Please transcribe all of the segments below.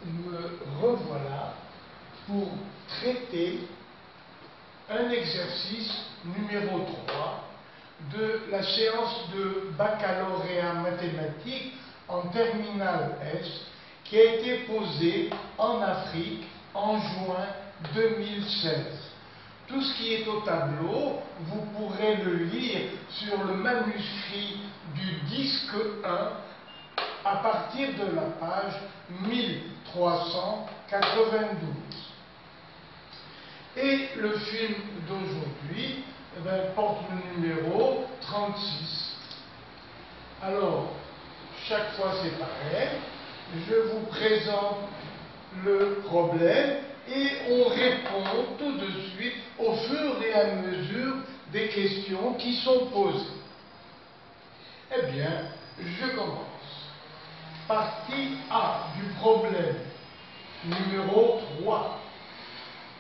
me revoilà pour traiter un exercice numéro 3 de la séance de baccalauréat mathématique en terminale S qui a été posée en Afrique en juin 2016. Tout ce qui est au tableau, vous pourrez le lire sur le manuscrit du disque 1 à partir de la page 1392. Et le film d'aujourd'hui porte le numéro 36. Alors, chaque fois c'est pareil, je vous présente le problème et on répond tout de suite au fur et à mesure des questions qui sont posées. Eh bien, je commence. Partie A du problème numéro 3.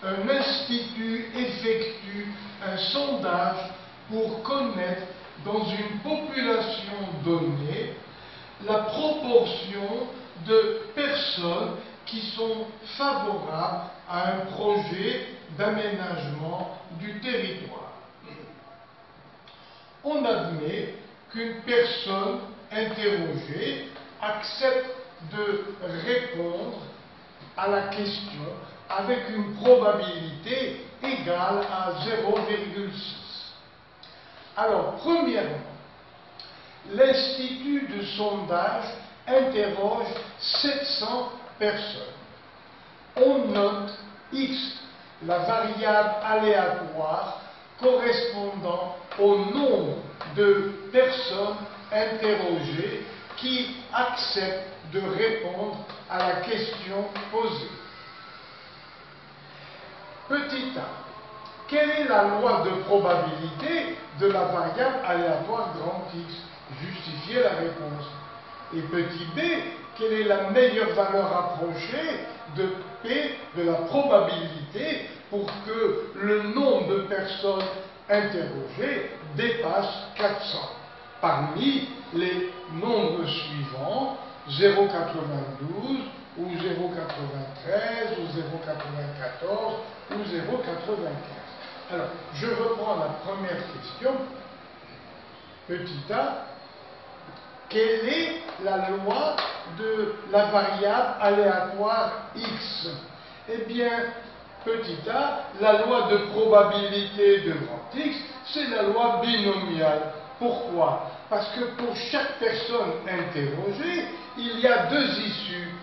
Un institut effectue un sondage pour connaître dans une population donnée la proportion de personnes qui sont favorables à un projet d'aménagement du territoire. On admet qu'une personne interrogée accepte de répondre à la question avec une probabilité égale à 0,6. Alors, premièrement, l'Institut de sondage interroge 700 personnes. On note X, la variable aléatoire correspondant au nombre de personnes interrogées qui acceptent de répondre à la question posée. Petit a, quelle est la loi de probabilité de la variable aléatoire grand X? Justifiez la réponse. Et petit b, quelle est la meilleure valeur approchée de P de la probabilité pour que le nombre de personnes interrogées dépasse 400 parmi les nombres suivants 0,92 ou 0,93 ou 0,94 ou 0,95. Alors, je reprends la première question. Petit a, quelle est la loi de la variable aléatoire X? Eh bien, petit a, la loi de probabilité de grand X, c'est la loi binomiale. Pourquoi? Parce que pour chaque personne interrogée, il y a deux issues.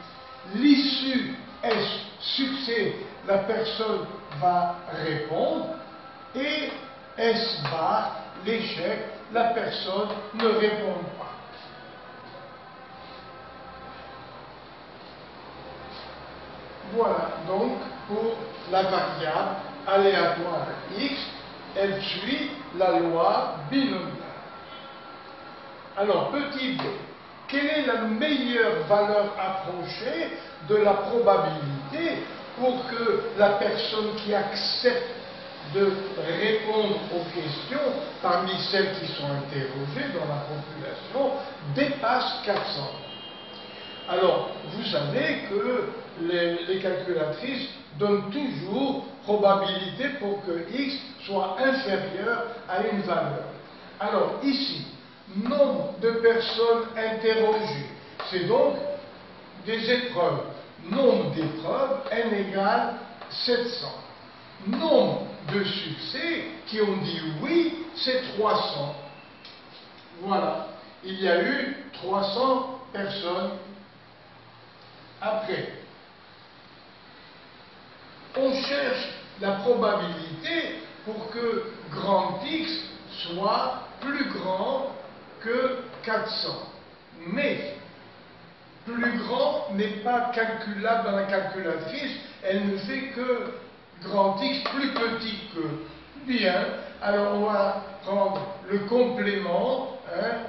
L'issue est succès, la personne va répondre, et S bar, l'échec, la personne ne répond pas. Voilà donc pour la variable aléatoire X, elle suit la loi binomiale. Alors, petit b, quelle est la meilleure valeur approchée de la probabilité pour que la personne qui accepte de répondre aux questions parmi celles qui sont interrogées dans la population dépasse 400? Alors, vous savez que les calculatrices donnent toujours probabilité pour que X soit inférieur à une valeur. Alors, ici, nombre de personnes interrogées, c'est donc des épreuves. Nombre d'épreuves, n égale 700. Nombre de succès qui ont dit oui, c'est 300. Voilà, il y a eu 300 personnes. Après, on cherche la probabilité pour que grand X soit plus grand que 400. Mais plus grand n'est pas calculable dans la calculatrice, elle ne fait que grand X plus petit que. Bien, alors on va prendre le complément,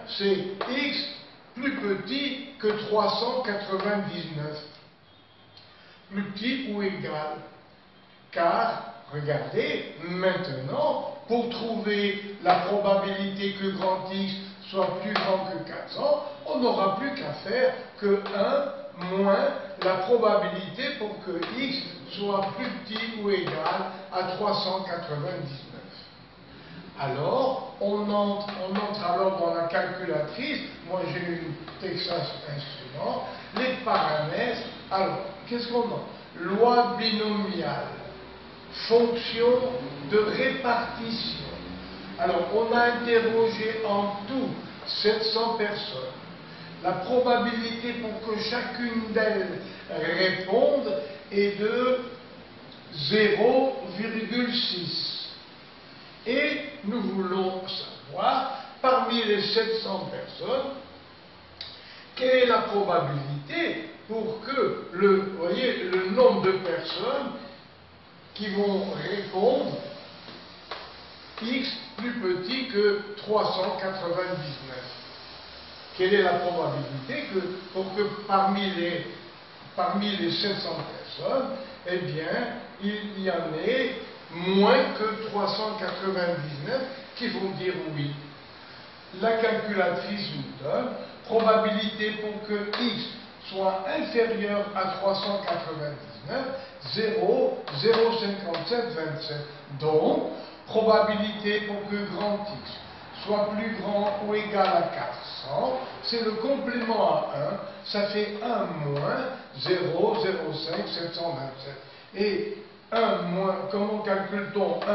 c'est X plus petit que 399. Plus petit ou égal. Car, regardez, maintenant, pour trouver la probabilité que grand X soit plus grand que 400, on n'aura plus qu'à faire que 1 moins la probabilité pour que x soit plus petit ou égal à 399. Alors, on entre alors dans la calculatrice. Moi, j'ai une Texas Instruments. Les paramètres. Alors, qu'est-ce qu'on a? Loi binomiale. Fonction de répartition. Alors, on a interrogé en tout 700 personnes. La probabilité pour que chacune d'elles réponde est de 0,6. Et nous voulons savoir, parmi les 700 personnes, quelle est la probabilité pour que le nombre de personnes qui vont répondre x plus petit que 399. Quelle est la probabilité pour que parmi les 700 personnes, eh bien, il y en ait moins que 399 qui vont dire oui? La calculatrice nous donne probabilité pour que x soit inférieur à 399, 0,05727. Donc, probabilité pour que grand x soit plus grand ou égal à 400, c'est le complément à 1, ça fait 1 moins 0,05727. Et 1 moins, comment calcule-t-on 1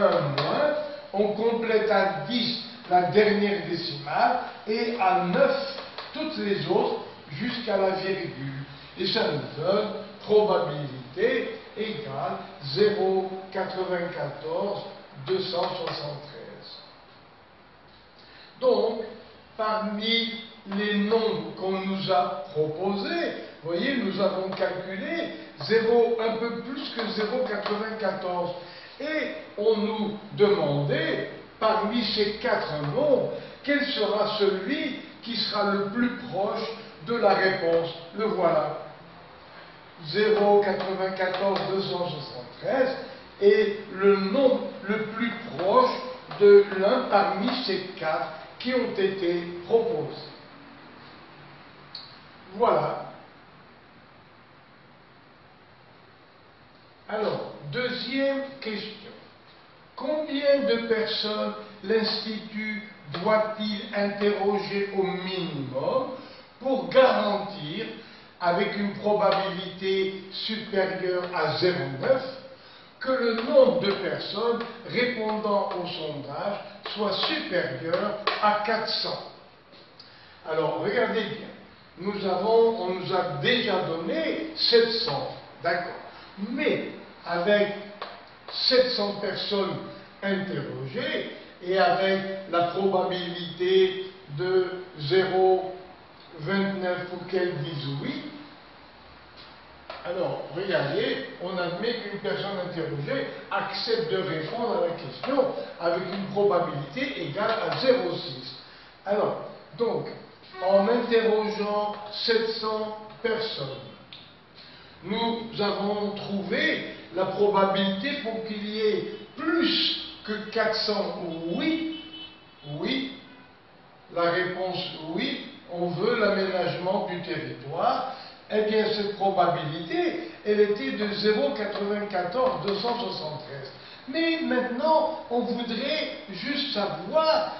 moins? On complète à 10 la dernière décimale et à 9 toutes les autres jusqu'à la virgule. Et ça nous donne probabilité égale 0,94,273. Donc, parmi les nombres qu'on nous a proposés, vous voyez, nous avons calculé un peu plus que 0,94. Et on nous demandait, parmi ces 4 nombres, quel sera celui qui sera le plus proche de la réponse. Le voilà. 0,94,273 est le nombre le plus proche de l'un parmi ces 4 qui ont été proposés. Voilà. Alors, deuxième question. Combien de personnes l'Institut doit-il interroger au minimum pour garantir, avec une probabilité supérieure à 0,9, que le nombre de personnes répondant au sondage soit supérieur à 400? Alors, regardez bien. On nous a déjà donné 700, d'accord. Mais, avec 700 personnes interrogées, et avec la probabilité de 0,29 pour qu'elles disent oui, alors, regardez, on admet qu'une personne interrogée accepte de répondre à la question avec une probabilité égale à 0,6. Alors, donc, en interrogeant 700 personnes, nous avons trouvé la probabilité pour qu'il y ait plus que 400 oui, oui, la réponse oui, on veut l'aménagement du territoire. Eh bien, cette probabilité, elle était de 0,94,273. Mais maintenant, on voudrait juste savoir,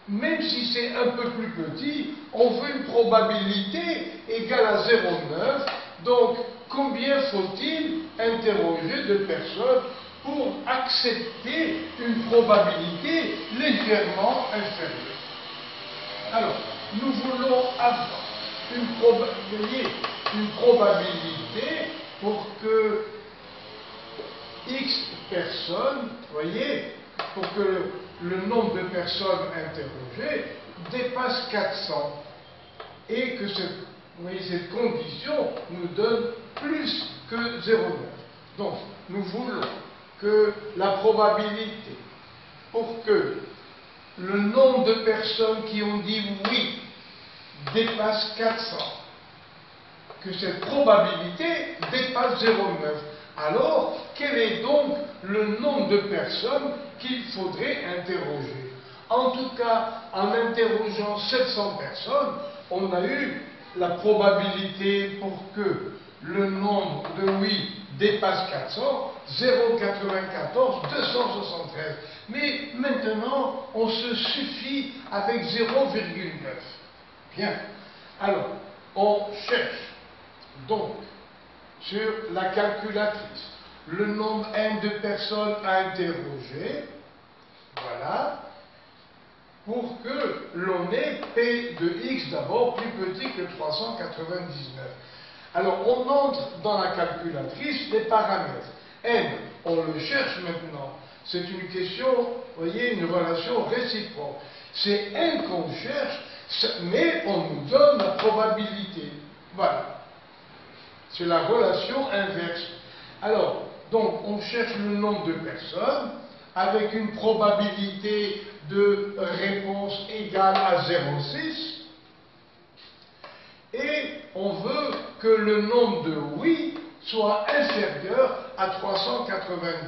même si c'est un peu plus petit, on veut une probabilité égale à 0,9. Donc, combien faut-il interroger de personnes pour accepter une probabilité légèrement inférieure? Alors, nous voulons avoir une probabilité pour que X personnes, voyez, pour que le nombre de personnes interrogées dépasse 400 et que cette condition nous donne plus que 0,9. Donc, nous voulons que la probabilité pour que le nombre de personnes qui ont dit oui dépasse 400, que cette probabilité dépasse 0,9. Alors, quel est donc le nombre de personnes qu'il faudrait interroger? En tout cas, en interrogeant 700 personnes, on a eu la probabilité pour que le nombre de oui dépasse 400, 0,94, 273. Mais maintenant, on se suffit avec 0,9. Bien. Alors, on cherche donc sur la calculatrice le nombre n de personnes à interroger. Voilà. Pour que l'on ait P de x d'abord plus petit que 399. Alors, on entre dans la calculatrice les paramètres. N, on le cherche maintenant. C'est une question, vous voyez, une relation réciproque. C'est N qu'on cherche, mais on nous donne la probabilité. Voilà. C'est la relation inverse. Alors, donc, on cherche le nombre de personnes avec une probabilité de réponse égale à 0,6 et on veut que le nombre de oui soit inférieur à 399.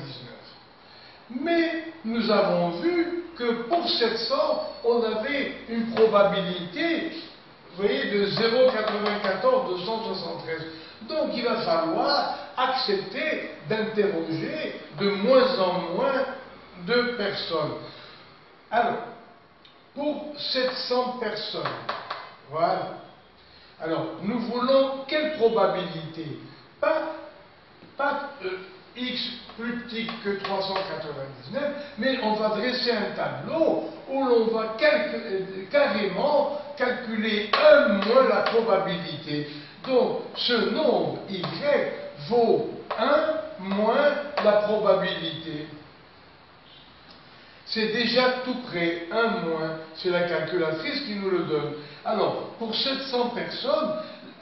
Mais nous avons vu que pour 700, on avait une probabilité, vous voyez, de 0,94 de 173. Donc il va falloir accepter d'interroger de moins en moins de personnes. Alors, pour 700 personnes, voilà. Alors, nous voulons quelle probabilité? Pas x plus petit que 399, mais on va dresser un tableau où l'on va carrément calculer 1 moins la probabilité. Donc, ce nombre y vaut 1 moins la probabilité. C'est déjà tout près, 1 moins, c'est la calculatrice qui nous le donne. Alors, pour 700 personnes,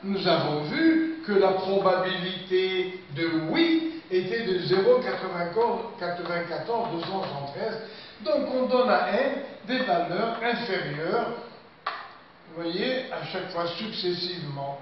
nous avons vu que la probabilité de oui était de 0,94 273. Donc, on donne à n des valeurs inférieures, vous voyez, à chaque fois successivement.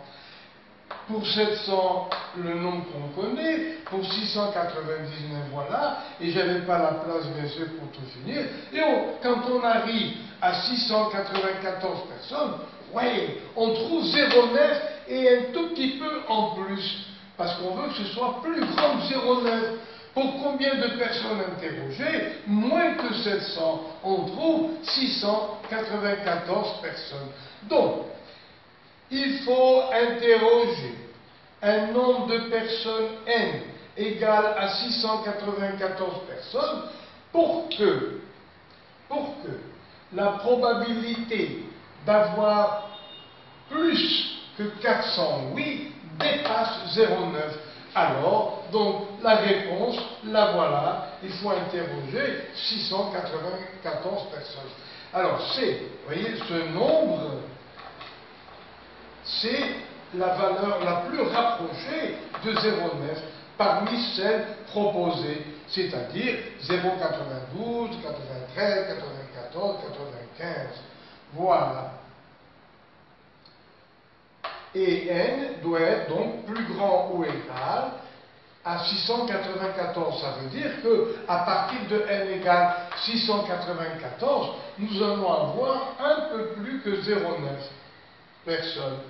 Pour 700, le nombre qu'on connaît. Pour 699, voilà. Et je n'avais pas la place, bien sûr, pour tout finir. Et quand on arrive à 694 personnes, ouais, on trouve 0,9 et un tout petit peu en plus. Parce qu'on veut que ce soit plus grand que 0,9. Pour combien de personnes interrogées? Moins que 700. On trouve 694 personnes. Donc, il faut interroger un nombre de personnes n égal à 694 personnes pour que la probabilité d'avoir plus que 400 oui dépasse 0,9. Alors, donc, la réponse, la voilà, il faut interroger 694 personnes. Alors, vous voyez, ce nombre, c'est la valeur la plus rapprochée de 0,9 parmi celles proposées, c'est-à-dire 0,92, 93, 94, 95. Voilà. Et n doit être donc plus grand ou égal à 694. Ça veut dire qu'à partir de n égale 694, nous allons avoir un peu plus que 0,9 personnes.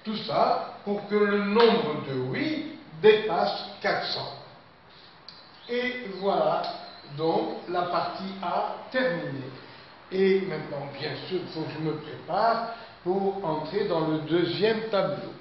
Tout ça pour que le nombre de oui dépasse 400. Et voilà donc la partie A terminée. Et maintenant, bien sûr, il faut que je me prépare pour entrer dans le deuxième tableau.